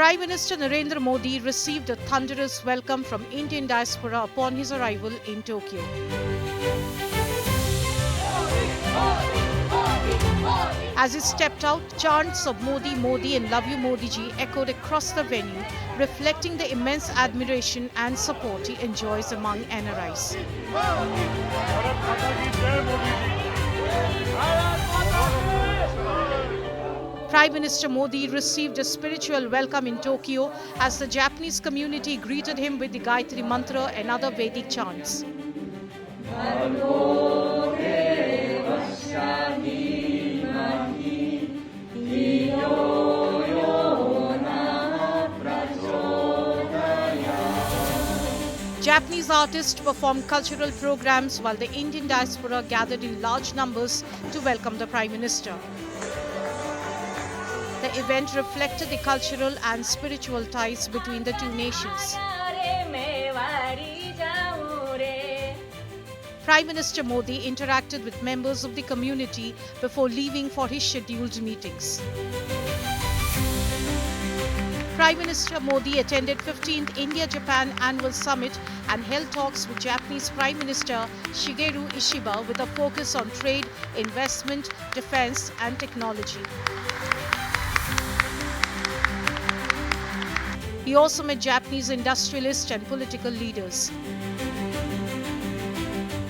Prime Minister Narendra Modi received a thunderous welcome from Indian diaspora upon his arrival in Tokyo. As he stepped out, chants of Modi, Modi and Love You Modi ji echoed across the venue, reflecting the immense admiration and support he enjoys among NRIs. Prime Minister Modi received a spiritual welcome in Tokyo as the Japanese community greeted him with the Gayatri Mantra and other Vedic chants. Japanese artists performed cultural programs while the Indian diaspora gathered in large numbers to welcome the Prime Minister. The event reflected the cultural and spiritual ties between the two nations. Prime Minister Modi interacted with members of the community before leaving for his scheduled meetings. Prime Minister Modi attended 15th India-Japan Annual Summit and held talks with Japanese Prime Minister Shigeru Ishiba with a focus on trade, investment, defense and technology. He also met Japanese industrialists and political leaders.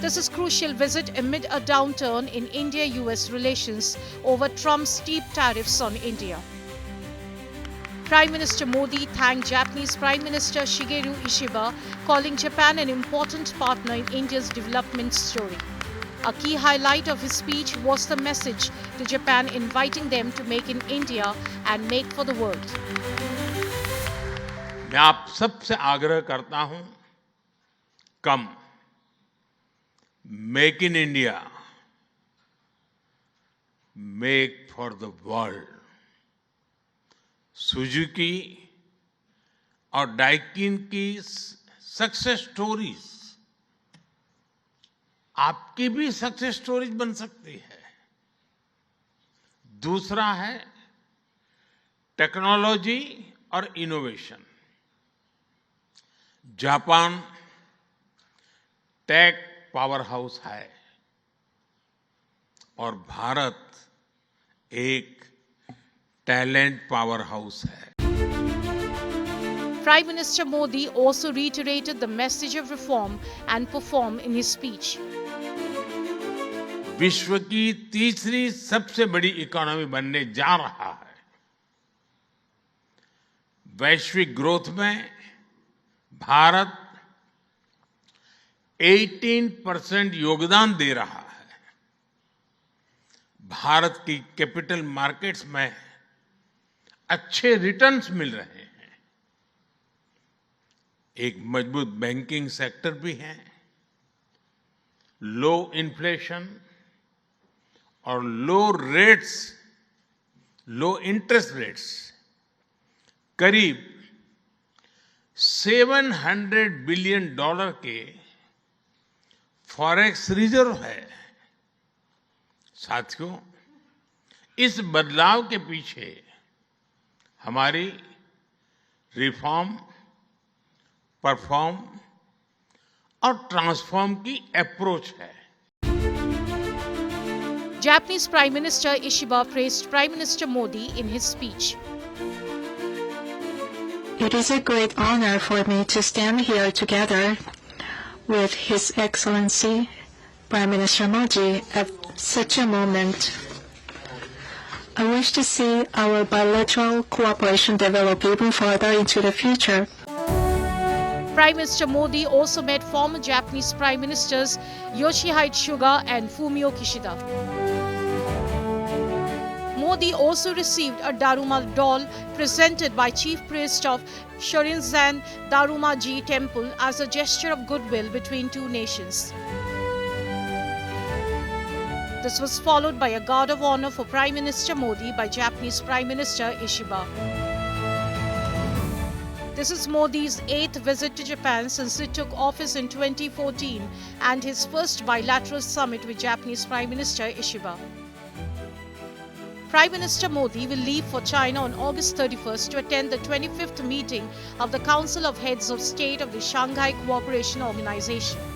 This is a crucial visit amid a downturn in India-US relations over Trump's steep tariffs on India. Prime Minister Modi thanked Japanese Prime Minister Shigeru Ishiba, calling Japan an important partner in India's development story. A key highlight of his speech was the message to Japan inviting them to make in India and make for the world. मैं आप सबसे आग्रह करता हूं, कम make in India, make for the world. Suzuki और Daikin की success stories आपकी भी सक्सेस स्टोरीज बन सकती है। दूसरा है टेक्नोलॉजी और innovation. Japan tech power house है और भारत एक टैलेंट पावर हाउस है। Prime Minister Modi also reiterated the message of reform and perform in his speech. विश्व की तीसरी सबसे बड़ी इकोनॉमी बनने जा रहा है। वैश्विक ग्रोथ में भारत 18% योगदान दे रहा है। भारत की कैपिटल मार्केट्स में अच्छे रिटर्न्स मिल रहे हैं। एक मजबूत बैंकिंग सेक्टर भी है। लो इन्फ्लेशन और लो इंटरेस्ट रेट्स, करीब $700 बिलियन के फॉरेक्स रिजर्व है। साथियों, इस बदलाव के पीछे हमारी रिफॉर्म, परफॉर्म और ट्रांसफॉर्म की अप्रोच है। Japanese Prime Minister Ishiba praised Prime Minister Modi in his speech. It is a great honor for me to stand here together with His Excellency Prime Minister Modi at such a moment. I wish to see our bilateral cooperation develop even further into the future. Prime Minister Modi also met former Japanese Prime Ministers Yoshihide Suga and Fumio Kishida. Modi also received a Daruma doll presented by Chief Priest of Shorinzan Daruma-ji Temple as a gesture of goodwill between two nations. This was followed by a guard of honor for Prime Minister Modi by Japanese Prime Minister Ishiba. This is Modi's 8th visit to Japan since he took office in 2014 and his first bilateral summit with Japanese Prime Minister Ishiba. Prime Minister Modi will leave for China on August 31st to attend the 25th meeting of the Council of Heads of State of the Shanghai Cooperation Organization.